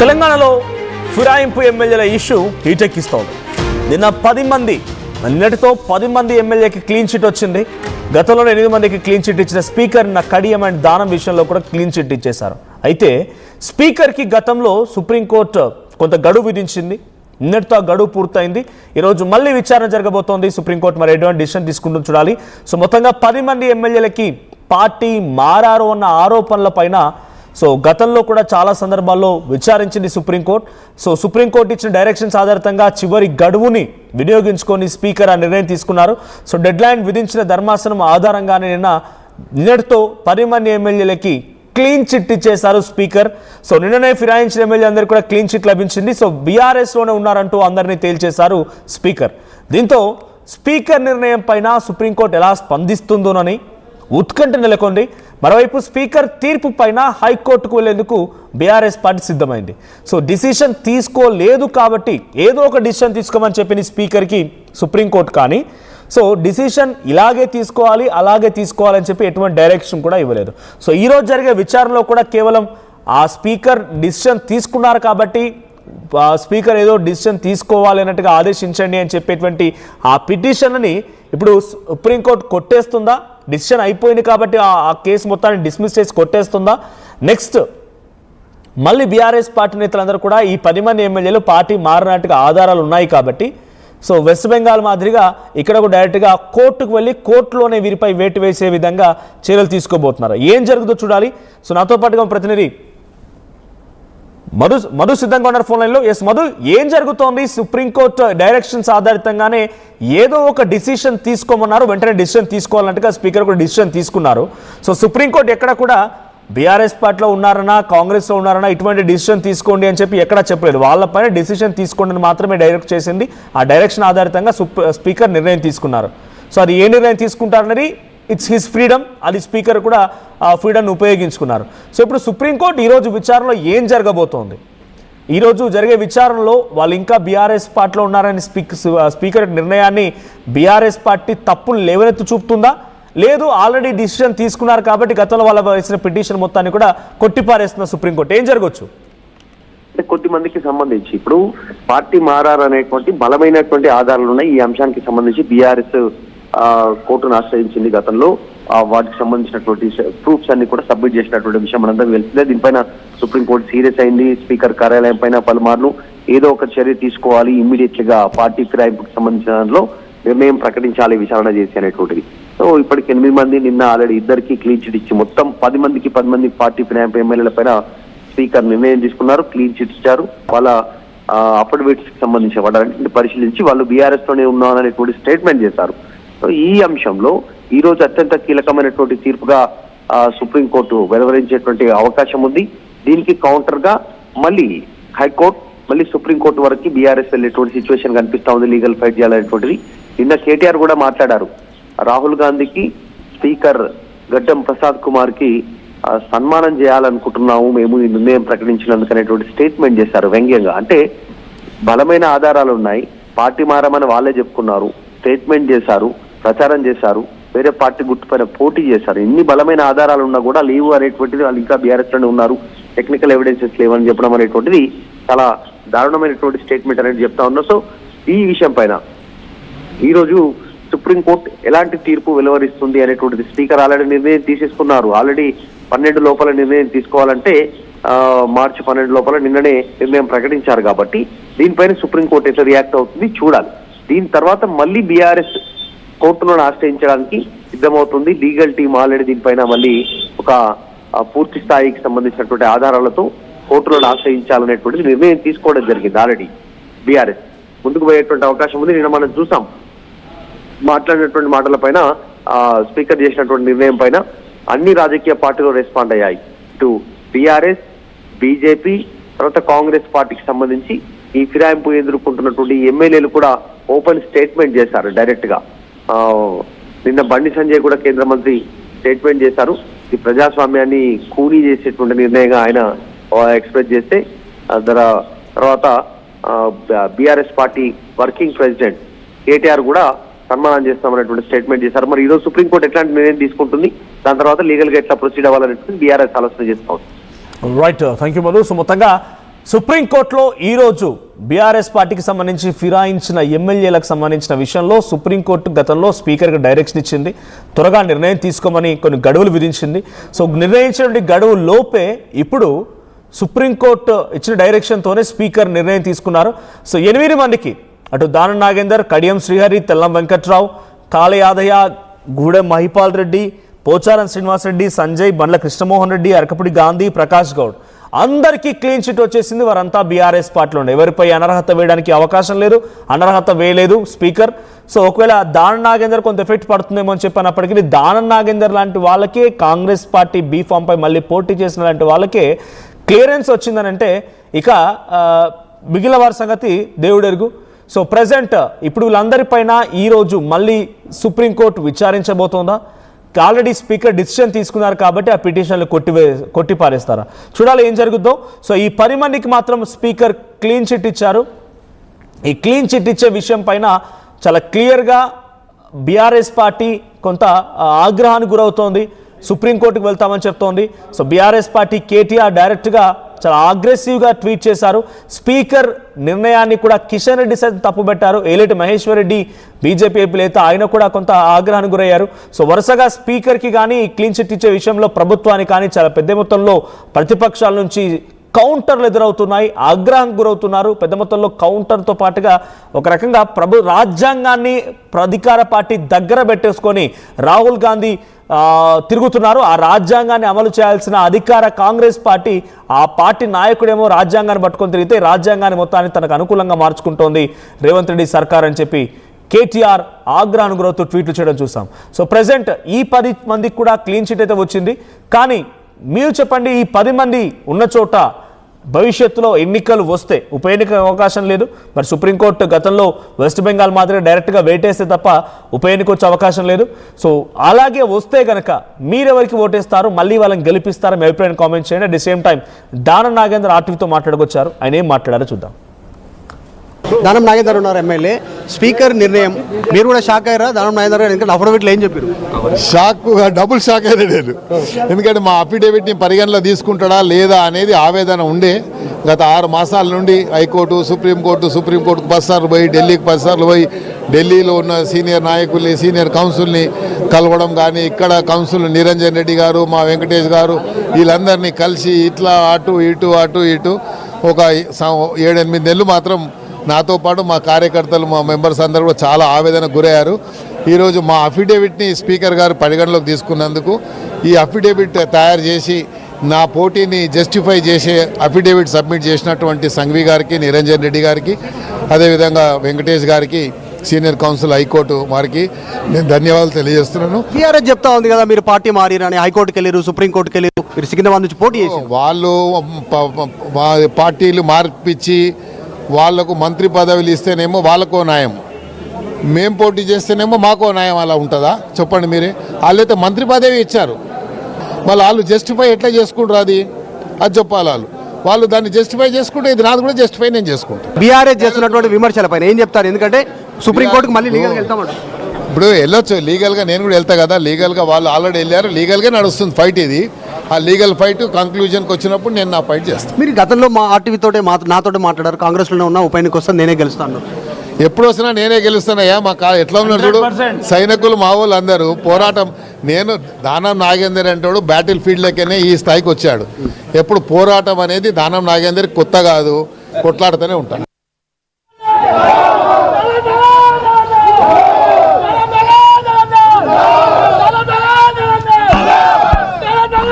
తెలంగాణలో ఫిరాయింపు ఎమ్మెల్యేల ఇష్యూ హీటెక్కిస్తోంది. నిన్నటితో 10 మంది ఎమ్మెల్యేకి క్లీన్ చిట్ వచ్చింది. గతంలో 8 మందికి క్లీన్ చిట్ ఇచ్చిన స్పీకర్ కడియం అండ్ దానం విషయంలో కూడా క్లీన్ చిట్ ఇచ్చేశారు. అయితే స్పీకర్కి గతంలో సుప్రీంకోర్టు కొంత గడువు విధించింది. నిన్నటితో ఆ గడువు పూర్తయింది. ఈరోజు మళ్ళీ విచారణ జరగబోతోంది. సుప్రీంకోర్టు మరి ఎటువంటి డిసిషన్ తీసుకుంటుంది చూడాలి. సో మొత్తంగా 10 మంది ఎమ్మెల్యేలకి పార్టీ మారారు అన్న ఆరోపణల పైన గతంలో కూడా చాలా సందర్భాల్లో విచారించింది సుప్రీంకోర్టు. సుప్రీంకోర్టు ఇచ్చిన డైరెక్షన్స్ ఆధారంగా చివరి గడువుని వినియోగించుకొని స్పీకర్ ఆ నిర్ణయం తీసుకున్నారు. డెడ్ లైన్ విధించిన ధర్మాసనం ఆధారంగానే నిన్నటితో 10 మంది ఎమ్మెల్యేలకి క్లీన్ చిట్ ఇచ్చేశారు స్పీకర్. నిన్ననే ఫిరాయించిన ఎమ్మెల్యే అందరికీ కూడా క్లీన్ చిట్ లభించింది. బీఆర్ఎస్లోనే ఉన్నారంటూ అందరినీ తేల్చేశారు స్పీకర్. దీంతో స్పీకర్ నిర్ణయం పైన సుప్రీంకోర్టు ఎలా స్పందిస్తుందోనని ఉత్కంఠ నెలకొంది. మరోవైపు స్పీకర్ తీర్పు పైన హైకోర్టుకు వెళ్లేందుకు బీఆర్ఎస్ పార్టీ సిద్ధమైంది. డిసిషన్ తీసుకోలేదు కాబట్టి ఏదో ఒక డిసిషన్ తీసుకోమని చెప్పింది స్పీకర్కి సుప్రీంకోర్టు. కానీ డిసిషన్ ఇలాగే తీసుకోవాలి అలాగే తీసుకోవాలని చెప్పి ఎటువంటి డైరెక్షన్ కూడా ఇవ్వలేదు. ఈరోజు జరిగే విచారణలో కూడా కేవలం ఆ స్పీకర్ డిసిషన్ తీసుకున్నారు కాబట్టి స్పీకర్ ఏదో డిసిషన్ తీసుకోవాలి అన్నట్టుగా ఆదేశించండి అని చెప్పేటువంటి ఆ పిటిషన్ని ఇప్పుడు సుప్రీంకోర్టు కొట్టేస్తుందా? డిసిషన్ అయిపోయింది కాబట్టి ఆ కేసు మొత్తాన్ని డిస్మిస్ చేసి కొట్టేస్తుందా? నెక్స్ట్ మళ్ళీ బీఆర్ఎస్ పార్టీ నేతలందరూ కూడా ఈ 10 మంది ఎమ్మెల్యేలు పార్టీ మారినట్టుగా ఆధారాలు ఉన్నాయి కాబట్టి వెస్ట్ బెంగాల్ మాదిరిగా ఇక్కడ కూడా డైరెక్ట్గా కోర్టుకు వెళ్ళి కోర్టులోనే వీరిపై వేటు వేసే విధంగా చర్యలు తీసుకోబోతున్నారు. ఏం జరుగుతుందో చూడాలి. నాతో పాటుగా ప్రతినిధి మధు సిద్ధంగా ఉన్నారు ఫోన్ లైన్లో. ఎస్ మధు, ఏం జరుగుతోంది? సుప్రీంకోర్టు డైరెక్షన్స్ ఆధారితంగానే ఏదో ఒక డిసిషన్ తీసుకోమన్నారు, వెంటనే డిసిషన్ తీసుకోవాలన్నట్టుగా స్పీకర్ కూడా డిసిషన్ తీసుకున్నారు. సుప్రీంకోర్టు ఎక్కడ కూడా బీఆర్ఎస్ పార్టీలో ఉన్నారన్నా కాంగ్రెస్లో ఉన్నారన్నా ఇటువంటి డిసిషన్ తీసుకోండి అని చెప్పి ఎక్కడా చెప్పలేదు. వాళ్ళపైన డిసిషన్ తీసుకోండి అని మాత్రమే డైరెక్ట్ చేసింది. ఆ డైరెక్షన్ ఆధారితంగా స్పీకర్ నిర్ణయం తీసుకున్నారు. అది ఏ నిర్ణయం తీసుకుంటారన్నది ఇట్స్ హిస్ ఫ్రీడమ్. అది స్పీకర్ కూడా ఆ ఫ్రీడమ్ని ఉపయోగించుకున్నారు. ఇప్పుడు సుప్రీంకోర్టు ఈరోజు విచారణలో ఏం జరగబోతోంది? ఈరోజు జరిగే విచారణలో వాళ్ళు ఇంకా బీఆర్ఎస్ పార్టీలో ఉన్నారని స్పీకర్ నిర్ణయాన్ని బీఆర్ఎస్ పార్టీ తప్పులు లేవనెత్తి చూపుతుందా, లేదు ఆల్రెడీ డిసిషన్ తీసుకున్నారు కాబట్టి గతంలో వాళ్ళ వేసిన పిటిషన్ మొత్తాన్ని కూడా కొట్టిపారేస్తున్న సుప్రీంకోర్టు? ఏం జరగవచ్చు? కొద్ది మందికి సంబంధించి ఇప్పుడు పార్టీ మారారనేటువంటి బలమైనటువంటి ఆధారాలు ఉన్నాయి. ఈ అంశానికి సంబంధించి బీఆర్ఎస్ కోర్టును ఆశ్రయించింది. గతంలో వాటికి సంబంధించినటువంటి ప్రూఫ్స్ అన్ని కూడా సబ్మిట్ చేసినటువంటి విషయం మనందరం తెలిసిందే. దీనిపైన సుప్రీంకోర్టు సీరియస్ అయింది. స్పీకర్ కార్యాలయం పైన పలుమార్లు ఏదో ఒక చర్య తీసుకోవాలి, ఇమ్మీడియట్ గా పార్టీ ఫిరాయింపుకు సంబంధించిన దానిలో నిర్ణయం ప్రకటించాలి, విచారణ చేసి అనేటువంటిది. ఇప్పటికి 8 మంది, నిన్న ఆల్రెడీ 2కి క్లీన్ చిట్ ఇచ్చి మొత్తం 10 మంది పార్టీ ఫిరాయింపు ఎమ్మెల్యేల పైన స్పీకర్ నిర్ణయం తీసుకున్నారు, క్లీన్ చిట్ ఇచ్చారు. వాళ్ళ అఫిడవిట్స్ కి సంబంధించి వాటిని పరిశీలించి వాళ్ళు బీఆర్ఎస్ లోనే ఉన్నారనేటువంటి స్టేట్మెంట్ చేశారు. ఈ అంశంలో ఈ రోజు అత్యంత కీలకమైనటువంటి తీర్పుగా సుప్రీంకోర్టు వెలువరించేటువంటి అవకాశం ఉంది. దీనికి కౌంటర్ గా మళ్ళీ హైకోర్టు, మళ్ళీ సుప్రీంకోర్టు వరకు బీఆర్ఎస్ వెళ్ళేటువంటి సిచ్యువేషన్ కనిపిస్తా ఉంది, లీగల్ ఫైట్ చేయాలనేటువంటిది. నిన్న కేటీఆర్ కూడా మాట్లాడారు. రాహుల్ గాంధీకి, స్పీకర్ గడ్డం ప్రసాద్ కుమార్ కి సన్మానం చేయాలనుకుంటున్నాము మేము ఈ నిర్ణయం ప్రకటించినందుకు అనేటువంటి స్టేట్మెంట్ చేశారు వ్యంగ్యంగా. అంటే బలమైన ఆధారాలు ఉన్నాయి, పార్టీ మారమని వాళ్ళే చెప్పుకున్నారు, స్టేట్మెంట్ చేశారు, ప్రచారం చేశారు, వేరే పార్టీ గుర్తుపైన పోటీ చేశారు. ఎన్ని బలమైన ఆధారాలు ఉన్నా కూడా లేవు అనేటువంటిది, వాళ్ళు ఇంకా బీఆర్ఎస్ లోనే ఉన్నారు, టెక్నికల్ ఎవిడెన్సెస్ లేవని చెప్పడం అనేటువంటిది చాలా దారుణమైనటువంటి స్టేట్మెంట్ అనేది చెప్తా ఉన్నారు. ఈ విషయం పైన ఈ రోజు సుప్రీంకోర్టు ఎలాంటి తీర్పు వెలువరిస్తుంది అనేటువంటిది స్పీకర్ ఆల్రెడీ నిర్ణయం తీసేసుకున్నారు. ఆల్రెడీ 12 లోపల నిర్ణయం తీసుకోవాలంటే మార్చి 12 లోపల నిన్ననే నిర్ణయం ప్రకటించారు కాబట్టి దీనిపైన సుప్రీంకోర్టు ఎట్లా రియాక్ట్ అవుతుంది చూడాలి. దీని తర్వాత మళ్ళీ బీఆర్ఎస్ కోర్టులను ఆశ్రయించడానికి సిద్ధమవుతుంది. లీగల్ టీం ఆల్రెడీ దీనిపైన మళ్ళీ ఒక పూర్తి స్థాయికి సంబంధించినటువంటి ఆధారాలతో కోర్టులను ఆశ్రయించాలనేటువంటిది నిర్ణయం తీసుకోవడం జరిగింది. ఆల్రెడీ బీఆర్ఎస్ ముందుకు పోయేటువంటి అవకాశం ఉంది. నిన్న మనం చూసాం మాట్లాడినటువంటి మాటల పైన, స్పీకర్ చేసినటువంటి నిర్ణయం పైన అన్ని రాజకీయ పార్టీలు రెస్పాండ్ అయ్యాయి. ఇటు బీఆర్ఎస్, బీజేపీ, తర్వాత కాంగ్రెస్ పార్టీకి సంబంధించి ఈ ఫిరాయింపు ఎదుర్కొంటున్నటువంటి ఎమ్మెల్యేలు కూడా ఓపెన్ స్టేట్మెంట్ చేశారు డైరెక్ట్ గా. నిన్న బండి సంజయ్ కూడా కేంద్ర మంత్రి స్టేట్మెంట్ చేశారు. ఈ ప్రజాస్వామ్యాన్ని కూనీ చేసేటువంటి నిర్ణయంగా ఆయన ఎక్స్ప్రెస్ చేస్తే తర్వాత BRS party working president KTR కూడా సన్మానం చేస్తామనేటువంటి స్టేట్మెంట్ చేశారు. మరి ఈరోజు సుప్రీంకోర్టు ఎట్లాంటి నిర్ణయం తీసుకుంటుంది, దాని తర్వాత లీగల్ గా ఎట్లా ప్రొసీడ్ అవ్వాలనేటువంటి బీఆర్ఎస్ ఆలోచన చేస్తాం. Right, thank you Madhu. మొత్తంగా సుప్రీంకోర్టులో ఈరోజు బీఆర్ఎస్ పార్టీకి సంబంధించి ఫిరాయించిన ఎమ్మెల్యేలకు సంబంధించిన విషయంలో సుప్రీంకోర్టు గతంలో స్పీకర్కి డైరెక్షన్ ఇచ్చింది. త్వరగా నిర్ణయం తీసుకోమని కొన్ని గడువులు విధించింది. సో నిర్ణయించినటువంటి గడువు లోపే ఇప్పుడు సుప్రీంకోర్టు ఇచ్చిన డైరెక్షన్తోనే స్పీకర్ నిర్ణయం తీసుకున్నారు. సో 8 మందికి అటు దానం నాగేందర్, కడియం శ్రీహరి, తెల్లం వెంకట్రావు, కాళ యాదయ్య, గూడెం మహిపాల్ రెడ్డి, పోచారం శ్రీనివాసరెడ్డి, సంజయ్, బండ్ల కృష్ణమోహన్ రెడ్డి, అరకపుడి గాంధీ, ప్రకాష్ గౌడ్ అందరికీ క్లీన్ చిట్ వచ్చేసింది. వారంతా బీఆర్ఎస్ పార్టీలో ఉండే, ఎవరిపై అనర్హత వేయడానికి అవకాశం లేదు, అనర్హత వేయలేదు స్పీకర్. సో ఒకవేళ దానం నాగేందర్ కొంత ఎఫెక్ట్ పడుతుందేమో అని చెప్పినప్పటికీ దానం నాగేందర్ లాంటి వాళ్ళకే కాంగ్రెస్ పార్టీ బీఫామ్ పై మళ్ళీ పోటీ చేసిన లాంటి వాళ్ళకే క్లియరెన్స్ వచ్చిందనంటే ఇక మిగిలిన వారి సంగతి దేవుడెరుగు. సో ప్రజెంట్ ఇప్పుడు వీళ్ళందరిపైన ఈరోజు మళ్ళీ సుప్రీంకోర్టు విచారించబోతోందా? ఆల్రెడీ స్పీకర్ డిసిషన్ తీసుకున్నారు కాబట్టి ఆ పిటిషన్లు కొట్టిపారేస్తారా? చూడాలి ఏం జరుగుద్దో. సో ఈ 10 మందికి మాత్రం స్పీకర్ క్లీన్ చిట్ ఇచ్చారు. ఈ క్లీన్ చిట్ ఇచ్చే విషయం పైన చాలా క్లియర్గా బీఆర్ఎస్ పార్టీ కొంత ఆగ్రహానికి గురవుతోంది, సుప్రీంకోర్టుకు వెళ్తామని చెప్తోంది. సో బీఆర్ఎస్ పార్టీ కేటీఆర్ డైరెక్ట్గా చాలా అగ్రెసివ్గా ట్వీట్ చేశారు. స్పీకర్ నిర్ణయాన్ని కూడా కిషన్ రెడ్డి సైతం తప్పుబెట్టారు. ఏలేటి మహేశ్వర్ రెడ్డి బీజేపీ ఎంపీ అయితే ఆయన కూడా కొంత ఆగ్రహానికి గురయ్యారు. సో వరుసగా స్పీకర్కి కానీ క్లీన్ చిట్ ఇచ్చే విషయంలో ప్రభుత్వానికి కానీ చాలా పెద్ద మొత్తంలో ప్రతిపక్షాల నుంచి కౌంటర్లు ఎదురవుతున్నాయి, ఆగ్రహానికి గురవుతున్నారు. పెద్ద మొత్తంలో కౌంటర్తో పాటుగా ఒక రకంగా రాజ్యాంగాన్ని అధికార పార్టీ దగ్గర పెట్టేసుకొని రాహుల్ గాంధీ తిరుగుతున్నారు. ఆ రాజ్యాంగాన్ని అమలు చేయాల్సిన అధికార కాంగ్రెస్ పార్టీ, ఆ పార్టీ నాయకుడేమో రాజ్యాంగాన్ని పట్టుకొని తిరిగితే రాజ్యాంగాన్ని మొత్తాన్ని తనకు అనుకూలంగా మార్చుకుంటోంది రేవంత్ రెడ్డి సర్కార్ అని చెప్పి కేటీఆర్ ఆగ్రహానికి గురవుతూ ట్వీట్లు చేయడం చూసాం. సో ప్రజెంట్ ఈ 10 మందికి కూడా క్లీన్ చిట్ అయితే వచ్చింది. కానీ మీరు చెప్పండి, ఈ 10 మంది ఉన్న చోట భవిష్యత్తులో ఎన్నికలు వస్తే ఉప ఎన్నిక అవకాశం లేదు. మరి సుప్రీంకోర్టు గతంలో వెస్ట్ బెంగాల్ మాదిరిగా డైరెక్ట్గా వేటేస్తే తప్ప ఉప ఎన్నిక వచ్చే అవకాశం లేదు. సో అలాగే వస్తే కనుక మీరెవరికి ఓటేస్తారు, మళ్ళీ వాళ్ళని గెలిపిస్తారో మీ అభిప్రాయాన్ని కామెంట్ చేయండి. At the same time Danam Nagender ఆర్టీవీతో మాట్లాడుకొచ్చారు. ఆయన ఏం మాట్లాడారో చూద్దాం. దానం నాగేందర్ ఉన్నారు ఎమ్మెల్యే. స్పీకర్ నిర్ణయం మీరు కూడా షాక్ అయ్యారా? దానం నాగేందర్ గారు ఎందుకంటే అఫిడవిట్లో ఏం చెప్పారు? షాక్, డబుల్ షాక్ అయినా నేను. ఎందుకంటే మా అఫిడవిట్ని పరిగణలో తీసుకుంటాడా లేదా అనేది ఆవేదన ఉండే. గత 6 మాసాల నుండి హైకోర్టు, సుప్రీంకోర్టుకు 10 సార్లు పోయి, ఢిల్లీకి 10 సార్లు పోయి, ఢిల్లీలో ఉన్న సీనియర్ నాయకుల్ని, సీనియర్ కౌన్సిల్ని కలవడం కానీ, ఇక్కడ కౌన్సిల్ నిరంజన్ రెడ్డి గారు, మా వెంకటేష్ గారు వీళ్ళందరినీ కలిసి ఇట్లా అటు ఇటు ఒక 7-8 నెలలు మాత్రం నాతో పాటు మా కార్యకర్తలు, మా మెంబర్స్ అందరూ కూడా చాలా ఆవేదనకు గురయ్యారు. ఈరోజు మా అఫిడవిట్ని స్పీకర్ గారు పరిగణలోకి తీసుకున్నందుకు ఈ అఫిడవిట్ తయారు చేసి నా పోటీని జస్టిఫై చేసే అఫిడవిట్ సబ్మిట్ చేసినటువంటి సంఘవి గారికి, నిరంజన్ రెడ్డి గారికి, అదేవిధంగా వెంకటేష్ గారికి, సీనియర్ కౌన్సిల్ హైకోర్టు వారికి నేను ధన్యవాదాలు తెలియజేస్తున్నాను. టీఆర్ఎస్ చెప్తా ఉంది కదా మీరు పార్టీ మారిరని, హైకోర్టుకి వెళ్ళారు, సుప్రీంకోర్టుకి వెళ్ళారు, మీరు సికింద్రాబాద్ నుంచి పోటీ చేశారు. వాళ్ళు పార్టీలు మార్పిచ్చి వాళ్లకు మంత్రి పదవులు ఇస్తేనేమో వాళ్ళకో న్యాయం, మేం పోటీ చేస్తేనేమో మాకో న్యాయం. అలా ఉంటుందా చెప్పండి మీరే? వాళ్ళైతే మంత్రి పదవి ఇచ్చారు, మళ్ళీ వాళ్ళు జస్టిఫై ఎట్లా చేసుకుంటారు? అది చెప్పాలి. వాళ్ళు దాన్ని జస్టిఫై చేసుకుంటే ఇది నాది కూడా జస్టిఫై నేను చేసుకుంటాను. బీఆర్ఎస్ చేస్తున్నటువంటి విమర్శల పైన ఏం చెప్తారు? ఎందుకంటే సుప్రీంకోర్టుకి మళ్ళీ లీగల్గా వెళ్తామంటారు. ఇప్పుడు వెళ్ళొచ్చు లీగల్గా, నేను కూడా వెళ్తా కదా లీగల్గా. వాళ్ళు ఆల్రెడీ వెళ్ళారు, లీగల్గా నడుస్తుంది ఫైట్. ఇది ఆ లీగల్ ఫైట్ కంక్లూజన్కి వచ్చినప్పుడు నేను నా ఫైట్ చేస్తాను. మీరు గతంలో మా ఆర్టీవీతోటే నాతోటే మాట్లాడారు, కాంగ్రెస్లోనే ఉన్న ఉప ఎన్నిక వస్తే నేనే గెలుస్తాను. ఎప్పుడు వస్తున్నా నేనే గెలుస్తానయ్యా. మా ఎట్లా ఉన్నారు చూడు సైనికులు, మా వాళ్ళు అందరూ పోరాటం. నేను దానం నాగేందర్ అంటాడు బ్యాటిల్ ఫీల్డ్లోకేనే ఈ స్థాయికి వచ్చాడు. ఎప్పుడు పోరాటం అనేది దానం నాగేందర్ కొత్త కాదు, కొట్లాడుతూనే ఉంటాను.